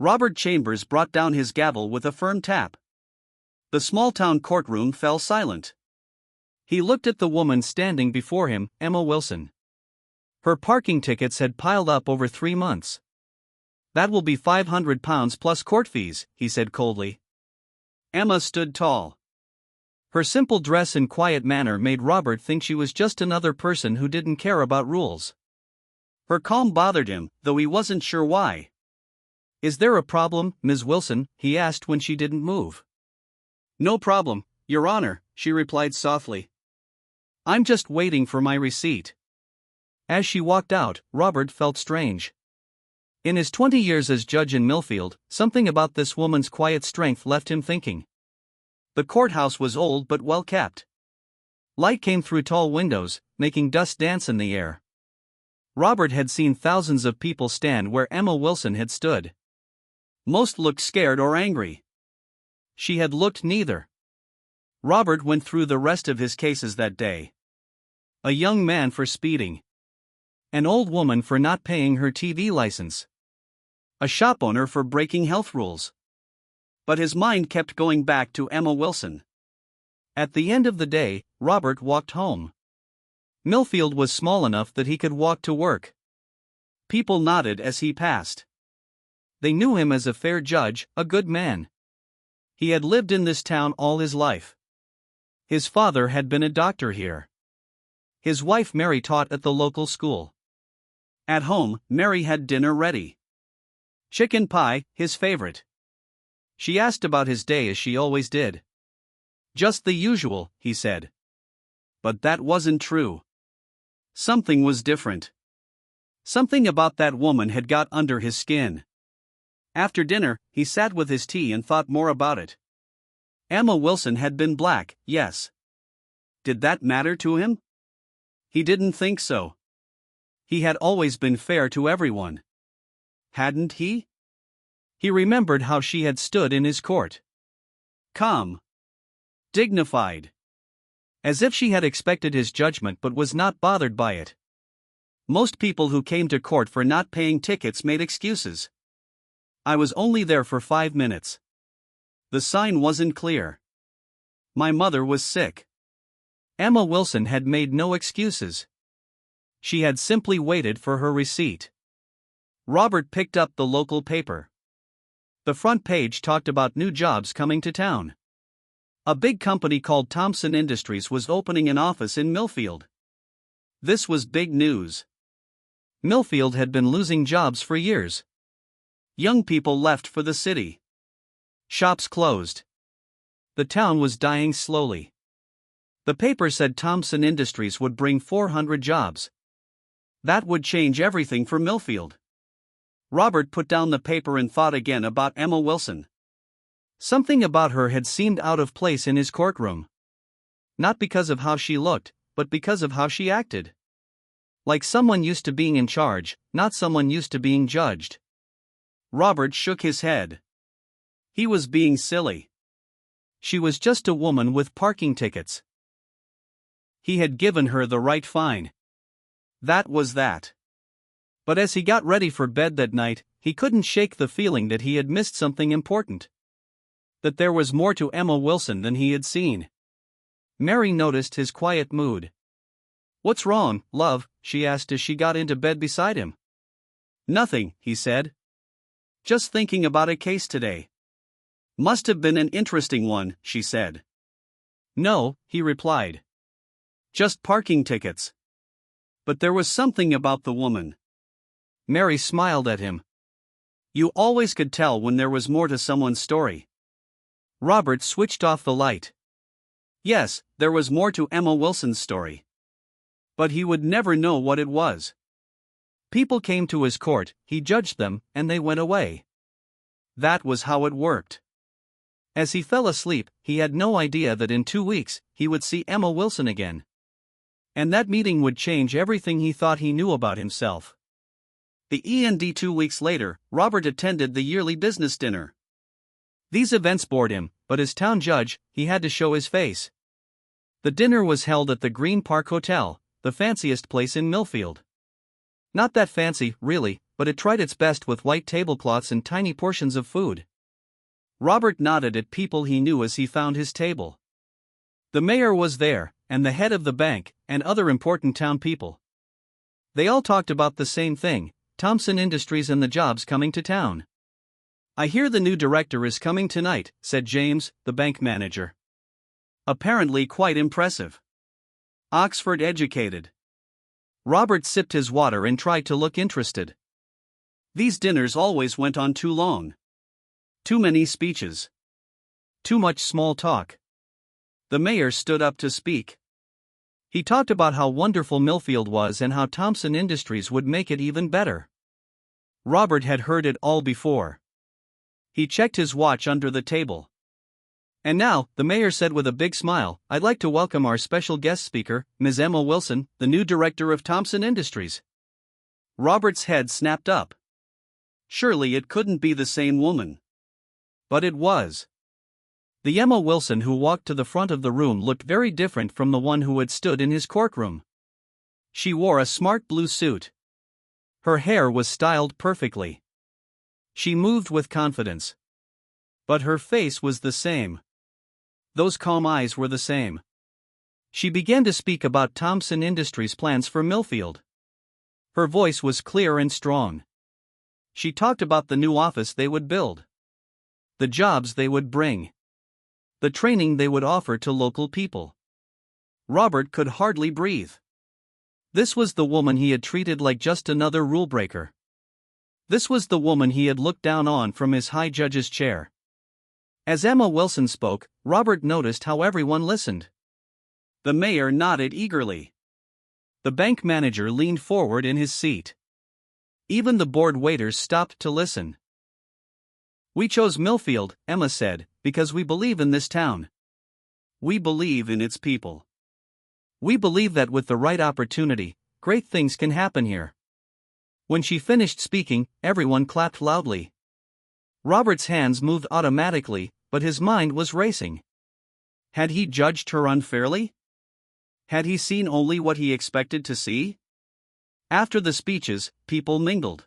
Robert Chambers brought down his gavel with a firm tap. The small-town courtroom fell silent. He looked at the woman standing before him, Emma Wilson. Her parking tickets had piled up over 3 months. "That will be £500 plus court fees," he said coldly. Emma stood tall. Her simple dress and quiet manner made Robert think she was just another person who didn't care about rules. Her calm bothered him, though he wasn't sure why. "Is there a problem, Ms. Wilson?" he asked when she didn't move. "No problem, Your Honor," she replied softly. "I'm just waiting for my receipt." As she walked out, Robert felt strange. In his 20 years as judge in Millfield, something about this woman's quiet strength left him thinking. The courthouse was old but well kept. Light came through tall windows, making dust dance in the air. Robert had seen thousands of people stand where Emma Wilson had stood. Most looked scared or angry. She had looked neither. Robert went through the rest of his cases that day. A young man for speeding. An old woman for not paying her TV license. A shop owner for breaking health rules. But his mind kept going back to Emma Wilson. At the end of the day, Robert walked home. Millfield was small enough that he could walk to work. People nodded as he passed. They knew him as a fair judge, a good man. He had lived in this town all his life. His father had been a doctor here. His wife Mary taught at the local school. At home, Mary had dinner ready. Chicken pie, his favorite. She asked about his day as she always did. "Just the usual," he said. But that wasn't true. Something was different. Something about that woman had got under his skin. After dinner, he sat with his tea and thought more about it. Emma Wilson had been black, yes. Did that matter to him? He didn't think so. He had always been fair to everyone. Hadn't he? He remembered how she had stood in his court. Calm. Dignified. As if she had expected his judgment but was not bothered by it. Most people who came to court for not paying tickets made excuses. "I was only there for 5 minutes. The sign wasn't clear. My mother was sick." Emma Wilson had made no excuses. She had simply waited for her receipt. Robert picked up the local paper. The front page talked about new jobs coming to town. A big company called Thompson Industries was opening an office in Millfield. This was big news. Millfield had been losing jobs for years. Young people left for the city. Shops closed. The town was dying slowly. The paper said Thompson Industries would bring 400 jobs. That would change everything for Millfield. Robert put down the paper and thought again about Emma Wilson. Something about her had seemed out of place in his courtroom. Not because of how she looked, but because of how she acted. Like someone used to being in charge, not someone used to being judged. Robert shook his head. He was being silly. She was just a woman with parking tickets. He had given her the right fine. That was that. But as he got ready for bed that night, he couldn't shake the feeling that he had missed something important. That there was more to Emma Wilson than he had seen. Mary noticed his quiet mood. "What's wrong, love?" she asked as she got into bed beside him. "Nothing," he said. "Just thinking about a case today." "Must have been an interesting one," she said. "No," he replied. "Just parking tickets." But there was something about the woman. Mary smiled at him. You always could tell when there was more to someone's story. Robert switched off the light. Yes, there was more to Emma Wilson's story. But he would never know what it was. People came to his court, he judged them, and they went away. That was how it worked. As he fell asleep, he had no idea that in 2 weeks, he would see Emma Wilson again. And that meeting would change everything he thought he knew about himself. The end 2 weeks later, Robert attended the yearly business dinner. These events bored him, but as town judge, he had to show his face. The dinner was held at the Green Park Hotel, the fanciest place in Millfield. Not that fancy, really, but it tried its best with white tablecloths and tiny portions of food. Robert nodded at people he knew as he found his table. The mayor was there, and the head of the bank, and other important town people. They all talked about the same thing, Thompson Industries and the jobs coming to town. "I hear the new director is coming tonight," said James, the bank manager. "Apparently quite impressive. Oxford educated." Robert sipped his water and tried to look interested. These dinners always went on too long. Too many speeches. Too much small talk. The mayor stood up to speak. He talked about how wonderful Millfield was and how Thompson Industries would make it even better. Robert had heard it all before. He checked his watch under the table. "And now," the mayor said with a big smile, "I'd like to welcome our special guest speaker, Ms. Emma Wilson, the new director of Thompson Industries." Robert's head snapped up. Surely it couldn't be the same woman. But it was. The Emma Wilson who walked to the front of the room looked very different from the one who had stood in his courtroom. She wore a smart blue suit. Her hair was styled perfectly. She moved with confidence. But her face was the same. Those calm eyes were the same. She began to speak about Thompson Industries' plans for Millfield. Her voice was clear and strong. She talked about the new office they would build, the jobs they would bring, the training they would offer to local people. Robert could hardly breathe. This was the woman he had treated like just another rule breaker. This was the woman he had looked down on from his high judge's chair. As Emma Wilson spoke, Robert noticed how everyone listened. The mayor nodded eagerly. The bank manager leaned forward in his seat. Even the board waiters stopped to listen. "We chose Millfield," Emma said, "because we believe in this town. We believe in its people. We believe that with the right opportunity, great things can happen here." When she finished speaking, everyone clapped loudly. Robert's hands moved automatically, but his mind was racing. Had he judged her unfairly? Had he seen only what he expected to see? After the speeches, people mingled.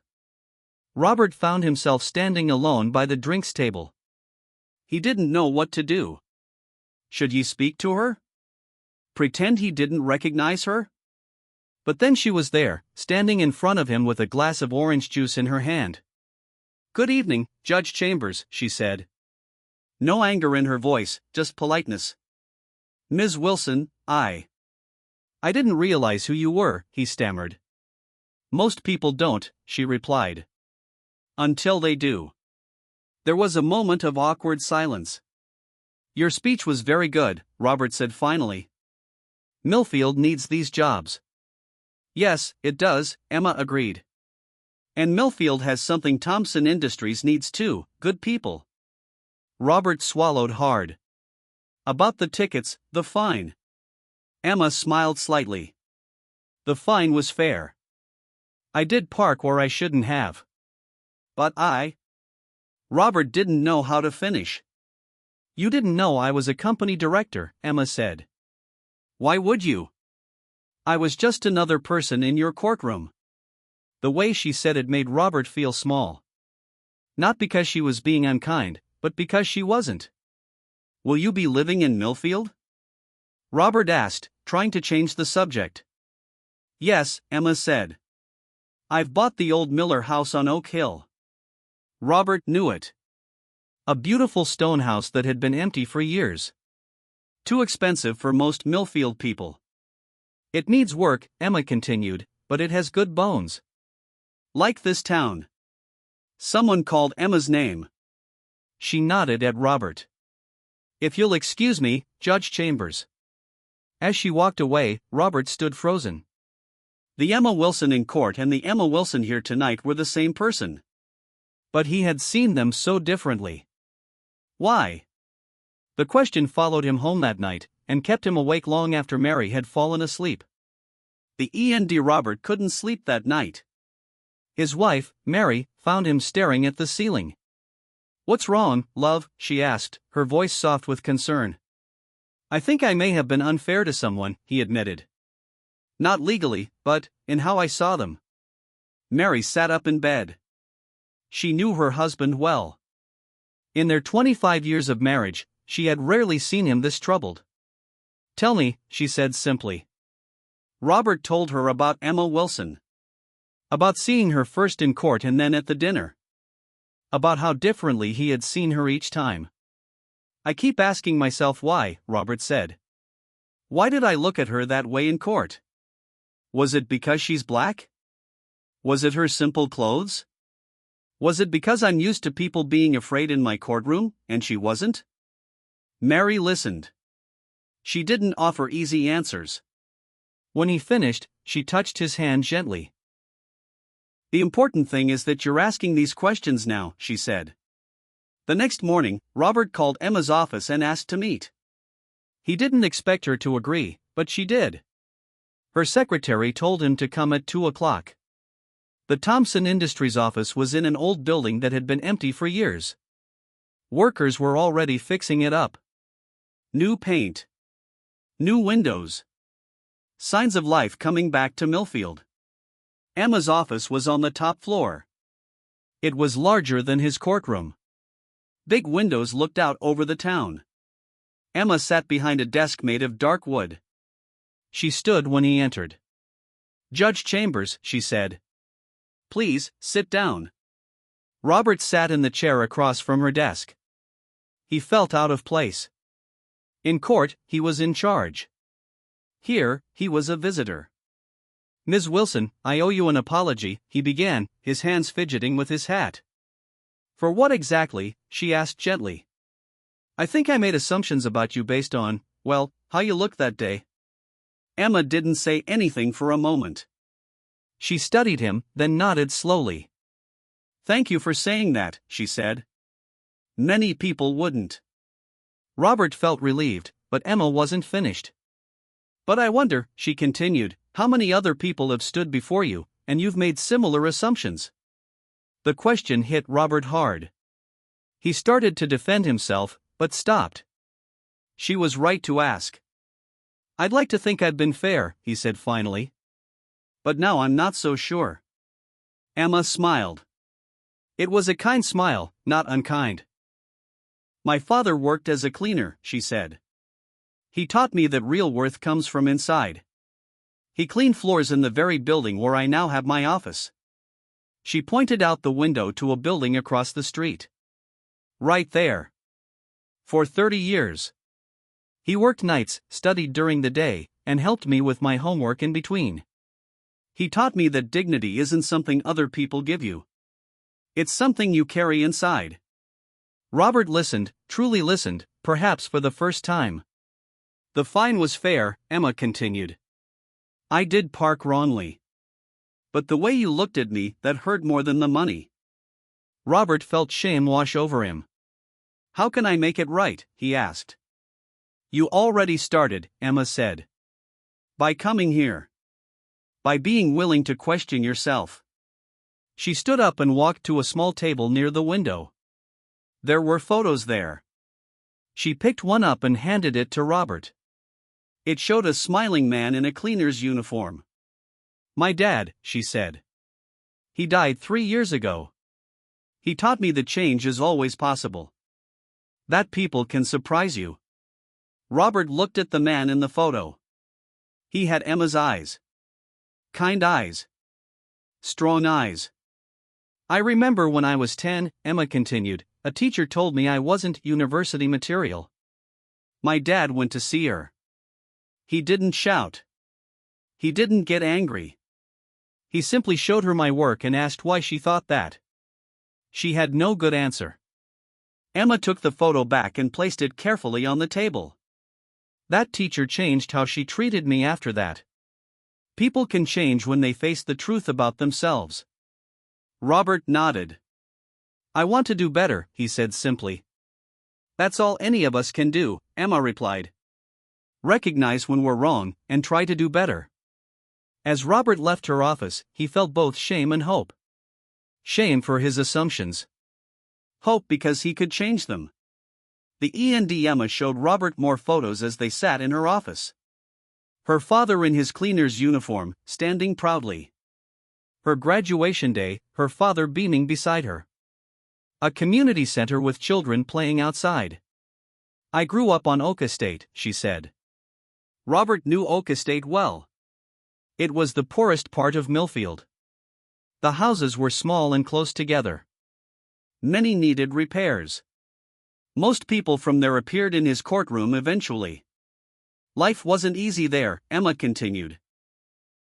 Robert found himself standing alone by the drinks table. He didn't know what to do. Should he speak to her? Pretend he didn't recognize her? But then she was there, standing in front of him with a glass of orange juice in her hand. "Good evening, Judge Chambers," she said. No anger in her voice, just politeness. "Ms. Wilson, I didn't realize who you were," he stammered. "Most people don't," she replied. "Until they do." There was a moment of awkward silence. "Your speech was very good," Robert said finally. "Millfield needs these jobs." "Yes, it does," Emma agreed. "And Millfield has something Thompson Industries needs too, good people." Robert swallowed hard. "About the tickets, the fine." Emma smiled slightly. "The fine was fair. I did park where I shouldn't have. But Robert didn't know how to finish. "You didn't know I was a company director," Emma said. "Why would you? I was just another person in your courtroom." The way she said it made Robert feel small. Not because she was being unkind, but because she wasn't. "Will you be living in Millfield?" Robert asked, trying to change the subject. "Yes," Emma said. "I've bought the old Miller house on Oak Hill." Robert knew it. A beautiful stone house that had been empty for years. Too expensive for most Millfield people. "It needs work," Emma continued, "but it has good bones. Like this town." Someone called Emma's name. She nodded at Robert. "If you'll excuse me, Judge Chambers." As she walked away, Robert stood frozen. The Emma Wilson in court and the Emma Wilson here tonight were the same person. But he had seen them so differently. Why? The question followed him home that night, and kept him awake long after Mary had fallen asleep. The END Robert couldn't sleep that night. His wife, Mary, found him staring at the ceiling. "What's wrong, love?" she asked, her voice soft with concern. "I think I may have been unfair to someone," he admitted. "Not legally, but in how I saw them." Mary sat up in bed. She knew her husband well. In their 25 years of marriage, she had rarely seen him this troubled. "Tell me," she said simply. Robert told her about Emma Wilson. About seeing her first in court and then at the dinner. About how differently he had seen her each time. "I keep asking myself why," Robert said. "Why did I look at her that way in court? Was it because she's black? Was it her simple clothes? Was it because I'm used to people being afraid in my courtroom, and she wasn't?" Mary listened. She didn't offer easy answers. When he finished, she touched his hand gently. "The important thing is that you're asking these questions now," she said. The next morning, Robert called Emma's office and asked to meet. He didn't expect her to agree, but she did. Her secretary told him to come at 2 o'clock. The Thompson Industries office was in an old building that had been empty for years. Workers were already fixing it up. New paint. New windows. Signs of life coming back to Millfield. Emma's office was on the top floor. It was larger than his courtroom. Big windows looked out over the town. Emma sat behind a desk made of dark wood. She stood when he entered. "Judge Chambers," she said. "Please, sit down." Robert sat in the chair across from her desk. He felt out of place. In court, he was in charge. Here, he was a visitor. "Ms. Wilson, I owe you an apology," he began, his hands fidgeting with his hat. "For what exactly?" she asked gently. "I think I made assumptions about you based on, well, how you looked that day." Emma didn't say anything for a moment. She studied him, then nodded slowly. "Thank you for saying that," she said. "Many people wouldn't." Robert felt relieved, but Emma wasn't finished. "But I wonder," she continued, "how many other people have stood before you, and you've made similar assumptions?" The question hit Robert hard. He started to defend himself, but stopped. She was right to ask. "I'd like to think I'd been fair," he said finally. "But now I'm not so sure." Emma smiled. It was a kind smile, not unkind. "My father worked as a cleaner," she said. "He taught me that real worth comes from inside. He cleaned floors in the very building where I now have my office." She pointed out the window to a building across the street. "Right there. For 30 years. He worked nights, studied during the day, and helped me with my homework in between. He taught me that dignity isn't something other people give you. It's something you carry inside." Robert listened, truly listened, perhaps for the first time. "The fine was fair," Emma continued. "I did park wrongly. But the way you looked at me, that hurt more than the money." Robert felt shame wash over him. "How can I make it right?" he asked. "You already started," Emma said. "By coming here. By being willing to question yourself." She stood up and walked to a small table near the window. There were photos there. She picked one up and handed it to Robert. It showed a smiling man in a cleaner's uniform. "My dad," she said. "He died 3 years ago. He taught me that change is always possible. That people can surprise you." Robert looked at the man in the photo. He had Emma's eyes. Kind eyes. Strong eyes. "I remember when I was 10, Emma continued, a teacher told me I wasn't university material. My dad went to see her. He didn't shout. He didn't get angry. He simply showed her my work and asked why she thought that. She had no good answer." Emma took the photo back and placed it carefully on the table. "That teacher changed how she treated me after that. People can change when they face the truth about themselves." Robert nodded. "I want to do better," he said simply. "That's all any of us can do," Emma replied. "Recognize when we're wrong, and try to do better." As Robert left her office, he felt both shame and hope. Shame for his assumptions. Hope because he could change them. The Emma showed Robert more photos as they sat in her office. Her father in his cleaner's uniform, standing proudly. Her graduation day, her father beaming beside her. A community center with children playing outside. I grew up on Oak Estate, she said. Robert knew Oak Estate well. It was the poorest part of Millfield. The houses were small and close together. Many needed repairs. Most people from there appeared in his courtroom eventually. Life wasn't easy there, Emma continued.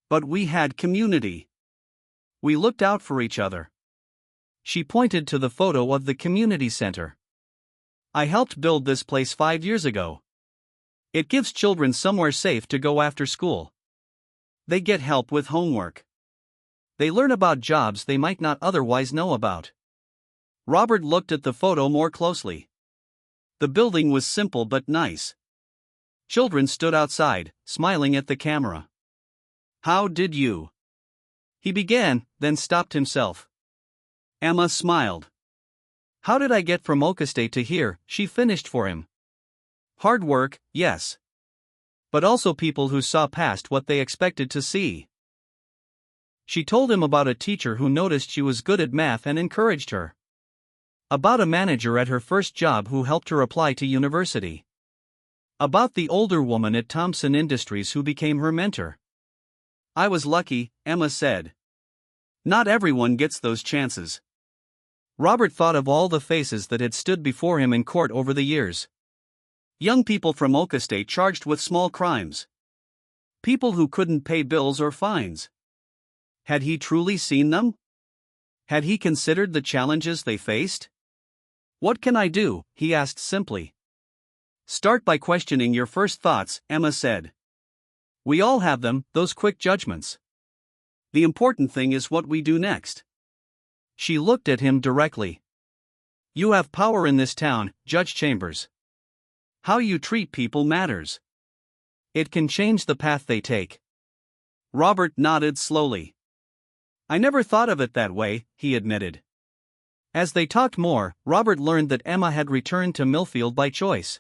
But we had community. We looked out for each other. She pointed to the photo of the community center. I helped build this place 5 years ago. It gives children somewhere safe to go after school. They get help with homework. They learn about jobs they might not otherwise know about. Robert looked at the photo more closely. The building was simple but nice. Children stood outside, smiling at the camera. How did you? He began, then stopped himself. Emma smiled. How did I get from Oak Estate to here? She finished for him. Hard work, yes. But also people who saw past what they expected to see. She told him about a teacher who noticed she was good at math and encouraged her. About a manager at her first job who helped her apply to university. About the older woman at Thompson Industries who became her mentor. I was lucky, Emma said. Not everyone gets those chances. Robert thought of all the faces that had stood before him in court over the years. Young people from Oak Estate charged with small crimes. People who couldn't pay bills or fines. Had he truly seen them? Had he considered the challenges they faced? What can I do? He asked simply. Start by questioning your first thoughts, Emma said. We all have them, those quick judgments. The important thing is what we do next. She looked at him directly. You have power in this town, Judge Chambers. How you treat people matters. It can change the path they take. Robert nodded slowly. I never thought of it that way, he admitted. As they talked more, Robert learned that Emma had returned to Millfield by choice.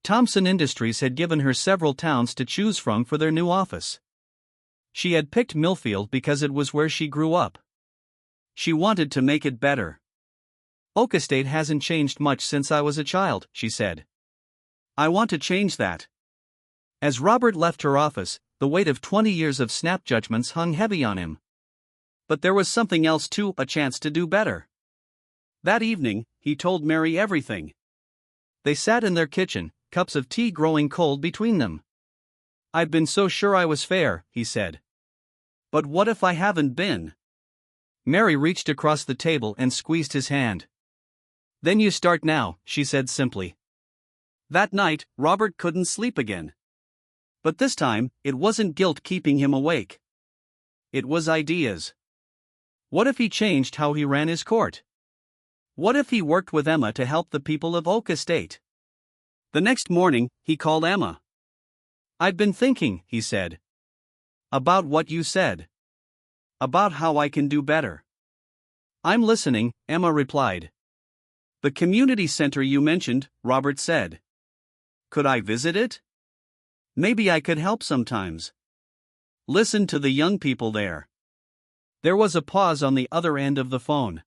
Thompson Industries had given her several towns to choose from for their new office. She had picked Millfield because it was where she grew up. She wanted to make it better. Oak Estate hasn't changed much since I was a child, she said. I want to change that. As Robert left her office, the weight of 20 years of snap judgments hung heavy on him. But there was something else too, a chance to do better. That evening, he told Mary everything. They sat in their kitchen, cups of tea growing cold between them. I've been so sure I was fair, he said. But what if I haven't been? Mary reached across the table and squeezed his hand. Then you start now, she said simply. That night, Robert couldn't sleep again. But this time, it wasn't guilt keeping him awake. It was ideas. What if he changed how he ran his court? What if he worked with Emma to help the people of Oak Estate? The next morning, he called Emma. I've been thinking, he said. About what you said. About how I can do better. I'm listening, Emma replied. The community center you mentioned, Robert said. Could I visit it? Maybe I could help sometimes. Listen to the young people there. There was a pause on the other end of the phone.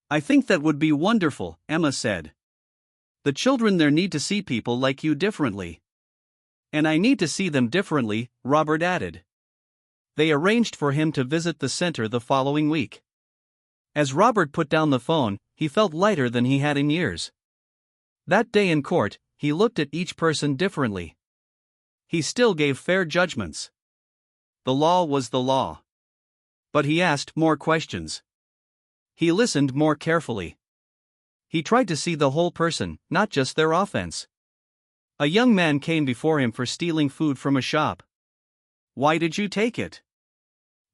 I think that would be wonderful, Emma said. The children there need to see people like you differently. And I need to see them differently, Robert added. They arranged for him to visit the center the following week. As Robert put down the phone, he felt lighter than he had in years. That day in court, he looked at each person differently. He still gave fair judgments. The law was the law. But he asked more questions. He listened more carefully. He tried to see the whole person, not just their offense. A young man came before him for stealing food from a shop. Why did you take it?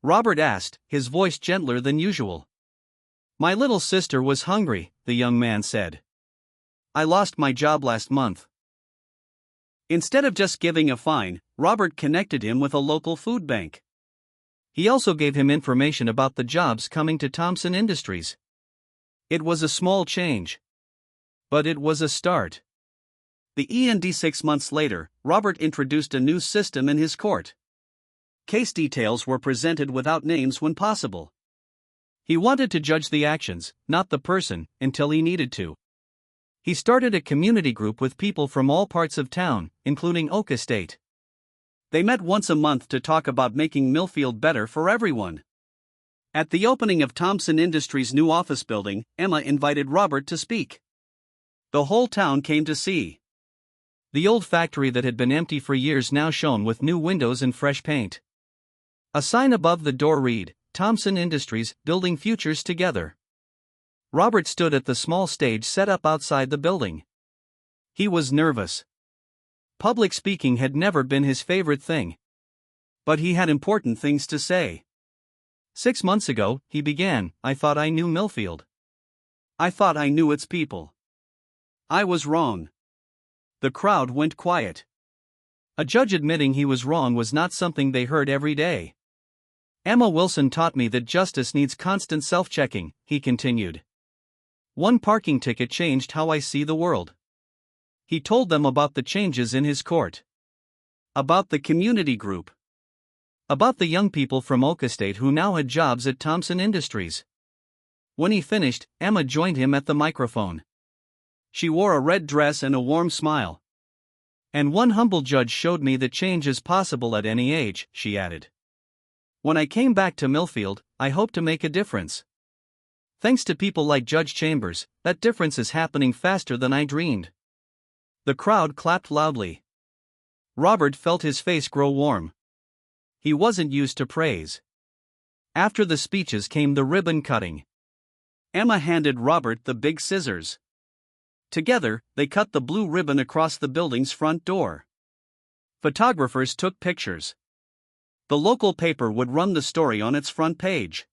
Robert asked, his voice gentler than usual. My little sister was hungry, the young man said. I lost my job last month. Instead of just giving a fine, Robert connected him with a local food bank. He also gave him information about the jobs coming to Thompson Industries. It was a small change. But it was a start. The END 6 months later, Robert introduced a new system in his court. Case details were presented without names when possible. He wanted to judge the actions, not the person, until he needed to. He started a community group with people from all parts of town, including Oak Estate. They met once a month to talk about making Millfield better for everyone. At the opening of Thompson Industries' new office building, Emma invited Robert to speak. The whole town came to see. The old factory that had been empty for years now shone with new windows and fresh paint. A sign above the door read, "Thompson Industries, building futures together." Robert stood at the small stage set up outside the building. He was nervous. Public speaking had never been his favorite thing. But he had important things to say. 6 months ago, he began, I thought I knew Millfield. I thought I knew its people. I was wrong. The crowd went quiet. A judge admitting he was wrong was not something they heard every day. Emma Wilson taught me that justice needs constant self-checking, he continued. One parking ticket changed how I see the world. He told them about the changes in his court. About the community group. About the young people from Oak Estate who now had jobs at Thompson Industries. When he finished, Emma joined him at the microphone. She wore a red dress and a warm smile. And one humble judge showed me that change is possible at any age, she added. When I came back to Millfield, I hoped to make a difference. Thanks to people like Judge Chambers, that difference is happening faster than I dreamed. The crowd clapped loudly. Robert felt his face grow warm. He wasn't used to praise. After the speeches came the ribbon cutting. Emma handed Robert the big scissors. Together, they cut the blue ribbon across the building's front door. Photographers took pictures. The local paper would run the story on its front page.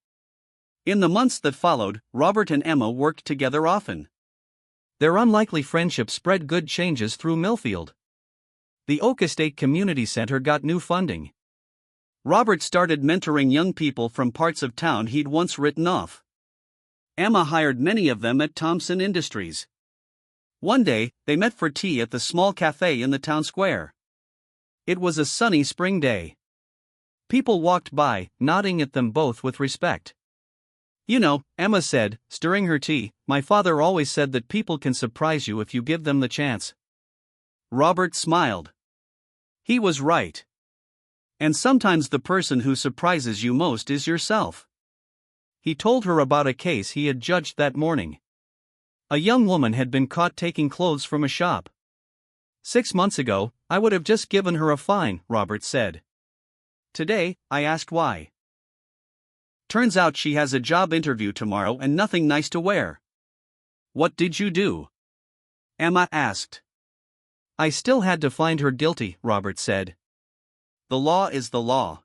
In the months that followed, Robert and Emma worked together often. Their unlikely friendship spread good changes through Millfield. The Oak Estate Community Center got new funding. Robert started mentoring young people from parts of town he'd once written off. Emma hired many of them at Thompson Industries. One day, they met for tea at the small cafe in the town square. It was a sunny spring day. People walked by, nodding at them both with respect. You know, Emma said, stirring her tea, my father always said that people can surprise you if you give them the chance. Robert smiled. He was right. And sometimes the person who surprises you most is yourself. He told her about a case he had judged that morning. A young woman had been caught taking clothes from a shop. 6 months ago, I would have just given her a fine, Robert said. Today, I asked why. Turns out she has a job interview tomorrow and nothing nice to wear. What did you do? Emma asked. I still had to find her guilty, Robert said. The law is the law.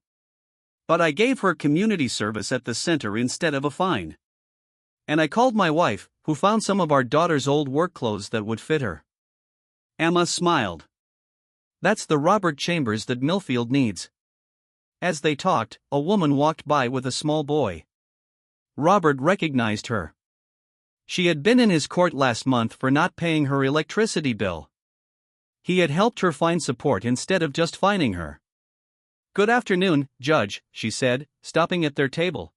But I gave her community service at the center instead of a fine. And I called my wife, who found some of our daughter's old work clothes that would fit her. Emma smiled. That's the Robert Chambers that Millfield needs. As they talked, a woman walked by with a small boy. Robert recognized her. She had been in his court last month for not paying her electricity bill. He had helped her find support instead of just fining her. Good afternoon, Judge, she said, stopping at their table.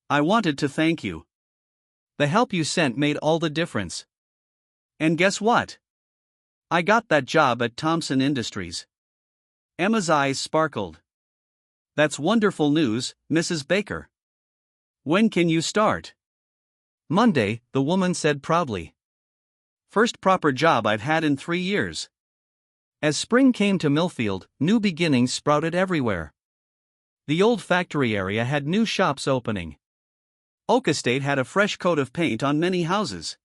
I wanted to thank you. The help you sent made all the difference. And guess what? I got that job at Thompson Industries. Emma's eyes sparkled. That's wonderful news, Mrs. Baker. When can you start? Monday, the woman said proudly. First proper job I've had in 3 years. As spring came to Millfield, new beginnings sprouted everywhere. The old factory area had new shops opening. Oak Estate had a fresh coat of paint on many houses.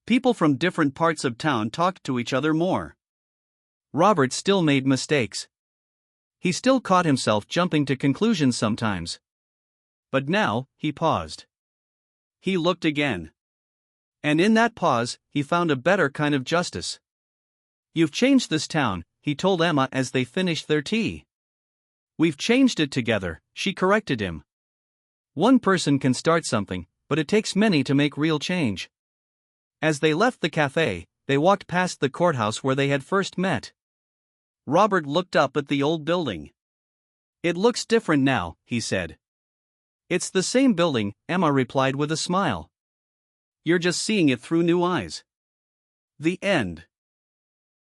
People from different parts of town talked to each other more. Robert still made mistakes. He still caught himself jumping to conclusions sometimes. But now, he paused. He looked again. And in that pause, he found a better kind of justice. You've changed this town, he told Emma as they finished their tea. We've changed it together, she corrected him. One person can start something, but it takes many to make real change. As they left the cafe, they walked past the courthouse where they had first met. Robert looked up at the old building. It looks different now, he said. It's the same building, Emma replied with a smile. You're just seeing it through new eyes. The end.